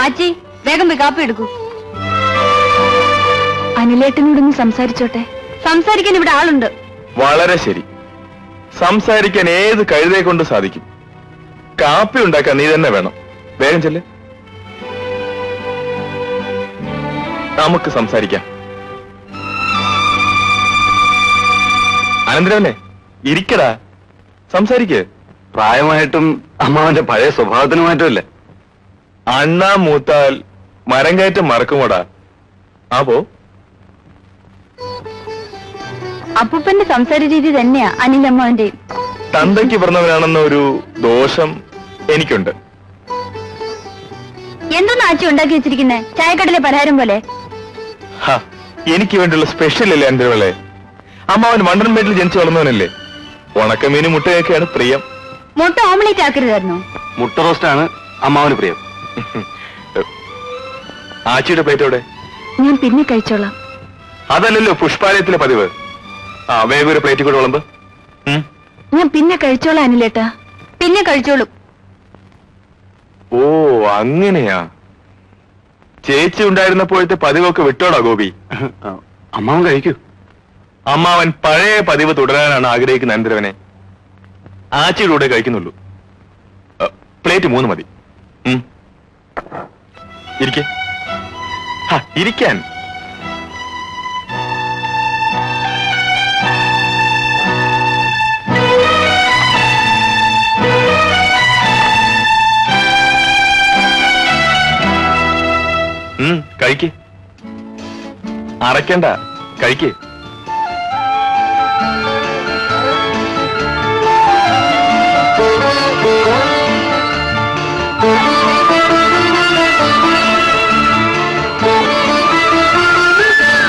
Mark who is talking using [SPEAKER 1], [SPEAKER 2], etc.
[SPEAKER 1] ആച്ചി വേഗം പോയി കാപ്പി എടുക്കൂ. അനിലേട്ടനോടൊന്ന് സംസാരിച്ചോട്ടെ. സംസാരിക്കാൻ ഇവിടെ ആളുണ്ട്.
[SPEAKER 2] വളരെ ശരി, സംസാരിക്കാൻ ഏത് കഴുതയെ കൊണ്ട് സാധിക്കും. കാപ്പി ഉണ്ടാക്കാൻ നീ തന്നെ വേണം. വേഗം ചെല്ല്, നമുക്ക് സംസാരിക്കാം. അനന്തരവനെ ഇരിക്കടാ, സംസാരിക്ക്.
[SPEAKER 3] പ്രായമായിട്ടും അമ്മാവന്റെ പഴയ സ്വഭാവത്തിന് മാറ്റമില്ല.
[SPEAKER 2] അണ്ണാ മൂത്താൽ മരം കയറ്റം മറക്കുമോടാ. പോ.
[SPEAKER 1] അപ്പൂപ്പന്റെ സംസാര രീതി തന്നെയാ അനിലമ്മാവന്റെയും.
[SPEAKER 2] തന്തയ്ക്ക് പറഞ്ഞവനാണെന്ന ഒരു ദോഷം എനിക്കുണ്ട്.
[SPEAKER 1] എന്തൊന്നും ആച്ചി ഉണ്ടാക്കി വെച്ചിരിക്കുന്നേ? ചായക്കടലെ പലഹാരം പോലെ.
[SPEAKER 2] എനിക്ക് വേണ്ടിയുള്ള സ്പെഷ്യൽ അല്ലേ അനന്തരവളെ? അമ്മാവൻ വണ്ടൻപേട്ടിൽ ജനിച്ചു വളർന്നവനല്ലേ. ഉണക്കമീനും മുട്ടയൊക്കെയാണ് പ്രിയം.
[SPEAKER 1] മുട്ട ഓംലേറ്റ് ആക്കരുതായിരുന്നു.
[SPEAKER 3] മുട്ട റോസ്റ്റാണ് അമ്മാവന് പ്രിയം.
[SPEAKER 2] ആച്ചിയുടെ പ്ലേറ്റോടെ?
[SPEAKER 1] ഞാൻ പിന്നെ കഴിച്ചോളാം.
[SPEAKER 2] അതല്ലല്ലോ പുഷ്പാലയത്തിലെ പതിവ്. വേഗം ഒരു പ്ലേറ്റ് കൂടെ വിളമ്പ്.
[SPEAKER 1] ഞാൻ പിന്നെ കഴിച്ചോളാം അനിലേട്ടാ. പിന്നെ കഴിച്ചോളൂ.
[SPEAKER 2] ഓ അങ്ങനെയാ. ചേച്ചി ഉണ്ടായിരുന്നപ്പോഴത്തെ പതിവൊക്കെ വിട്ടോടാ ഗോപി.
[SPEAKER 3] അമ്മാവൻ കഴിക്കൂ.
[SPEAKER 2] അമ്മാവൻ പഴയ പതിവ് തുടരാനാണ് ആഗ്രഹിക്കുന്ന അനന്തരവനെ. ആച്ചിയുടെ കൂടെ കഴിക്കുന്നുള്ളൂ. പ്ലേറ്റ് 3 മതി. ഇരിക്കെ. ഇരിക്കാൻ. കഴിക്ക്. അറക്കണ്ട, കഴിക്ക്.